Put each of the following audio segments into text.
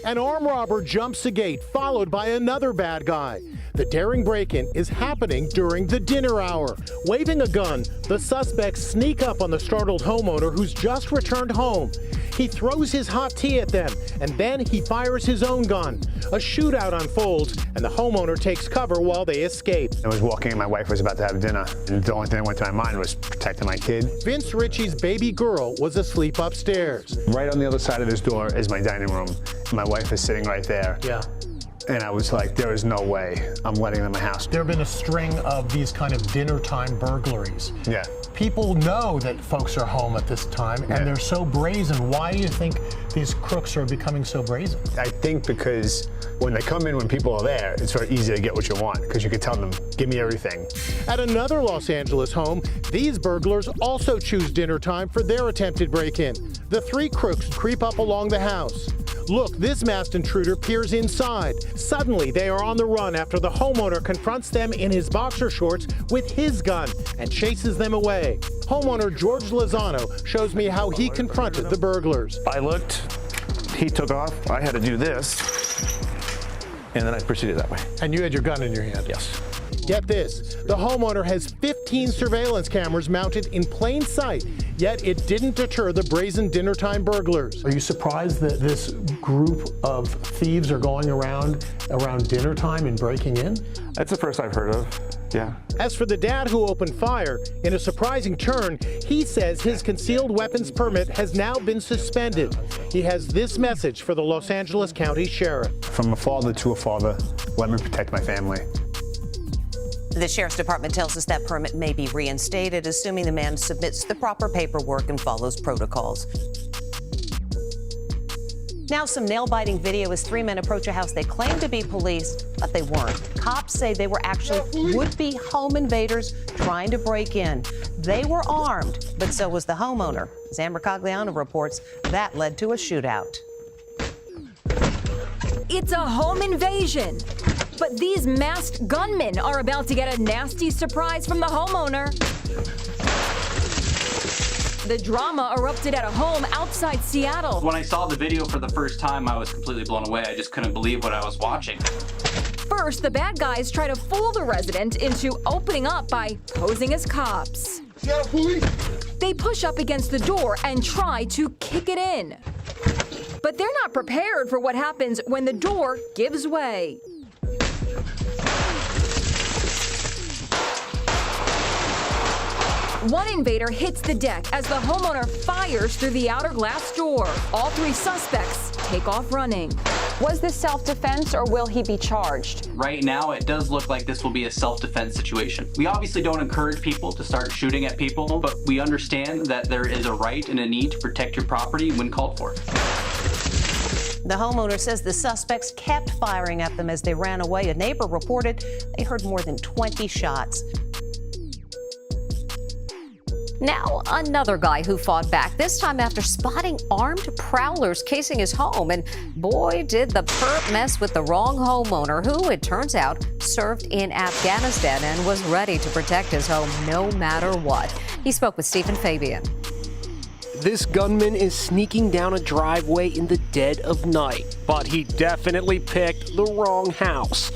An armed robber jumps a gate, followed by another bad guy. The daring break-in is happening during the dinner hour. Waving a gun, the suspects sneak up on the startled homeowner who's just returned home. He throws his hot tea at them, and then he fires his own gun. A shootout unfolds, and the homeowner takes cover while they escape. I was walking in, my wife was about to have dinner, and the only thing that went to my mind was protecting my kid. Vince Ritchie's baby girl was asleep upstairs. Right on the other side of this door is my dining room. My wife is sitting right there. Yeah. And I was like, there is no way I'm letting them in my house. There have been a string of these kind of dinner time burglaries. Yeah. People know that folks are home at this time, and they're so brazen. Why do you think these crooks are becoming so brazen? I think because when they come in when people are there, it's very easy to get what you want, because you can tell them, give me everything. At another Los Angeles home, these burglars also choose dinner time for their attempted break-in. The three crooks creep up along the house. Look, this masked intruder peers inside. Suddenly, they are on the run after the homeowner confronts them in his boxer shorts with his gun and chases them away. Homeowner George Lozano shows me how he confronted the burglars. I looked, he took off, I had to do this, and then I proceeded that way. And you had your gun in your hand? Yes. Get this, the homeowner has 15 surveillance cameras mounted in plain sight, yet it didn't deter the brazen dinner time burglars. Are you surprised that this group of thieves are going around dinner time and breaking in? That's the first I've heard of, yeah. As for the dad who opened fire, in a surprising turn, he says his concealed weapons permit has now been suspended. He has this message for the Los Angeles County Sheriff. From a father to a father, let me protect my family. The Sheriff's Department tells us that permit may be reinstated, assuming the man submits the proper paperwork and follows protocols. Now some nail-biting video as three men approach a house they claim to be police, but they weren't. Cops say they were actually would-be home invaders trying to break in. They were armed, but so was the homeowner. As Amber Cogliano reports, that led to a shootout. It's a home invasion. But these masked gunmen are about to get a nasty surprise from the homeowner. The drama erupted at a home outside Seattle. When I saw the video for the first time, I was completely blown away. I just couldn't believe what I was watching. First, the bad guys try to fool the resident into opening up by posing as cops. Seattle police. They push up against the door and try to kick it in. But they're not prepared for what happens when the door gives way. One invader hits the deck as the homeowner fires through the outer glass door. All three suspects take off running. Was this self-defense or will he be charged? Right now, it does look like this will be a self-defense situation. We obviously don't encourage people to start shooting at people, but we understand that there is a right and a need to protect your property when called for. The homeowner says the suspects kept firing at them as they ran away. A neighbor reported they heard more than 20 shots. Now, another guy who fought back, this time after spotting armed prowlers casing his home. And boy, did the perp mess with the wrong homeowner, who, it turns out, served in Afghanistan and was ready to protect his home no matter what. He spoke with Stephen Fabian. This gunman is sneaking down a driveway in the dead of night, but he definitely picked the wrong house.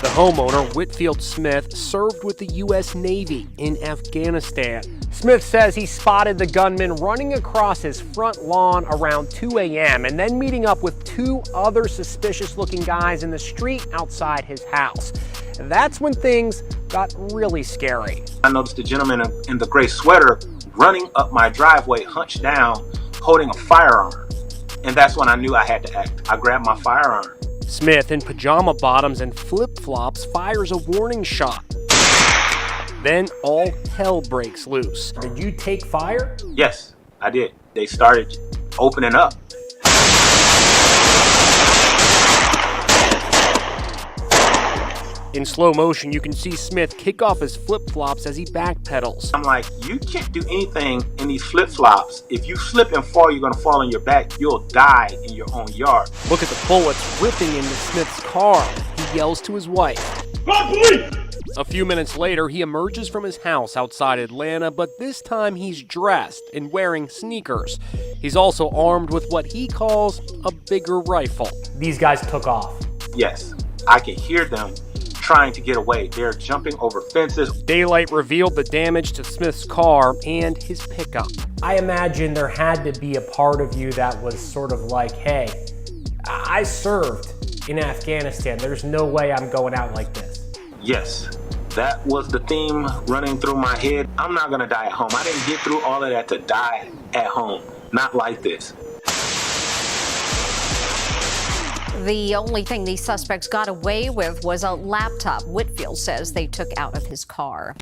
The homeowner, Whitfield Smith, served with the U.S. Navy in Afghanistan. Smith says he spotted the gunman running across his front lawn around 2 a.m. and then meeting up with two other suspicious-looking guys in the street outside his house. That's when things got really scary. I noticed the gentleman in the gray sweater running up my driveway, hunched down, holding a firearm. And that's when I knew I had to act. I grabbed my firearm. Smith, in pajama bottoms and flip-flops, fires a warning shot. Then all hell breaks loose. Did you take fire? Yes, I did. They started opening up. In slow motion, you can see Smith kick off his flip-flops as he backpedals. I'm like, you can't do anything in these flip-flops. If you slip and fall, you're going to fall on your back. You'll die in your own yard. Look at the bullets ripping into Smith's car. He yells to his wife. Call police! A few minutes later, he emerges from his house outside Atlanta, but this time he's dressed and wearing sneakers. He's also armed with what he calls a bigger rifle. These guys took off. Yes, I can hear them trying to get away. They're jumping over fences. Daylight revealed the damage to Smith's car and his pickup. I imagine there had to be a part of you that was sort of like, hey, I served in Afghanistan. There's no way I'm going out like this. Yes, that was the theme running through my head. I'm not gonna die at home. I didn't get through all of that to die at home. Not like this. The only thing these suspects got away with was a laptop Whitfield says they took out of his car.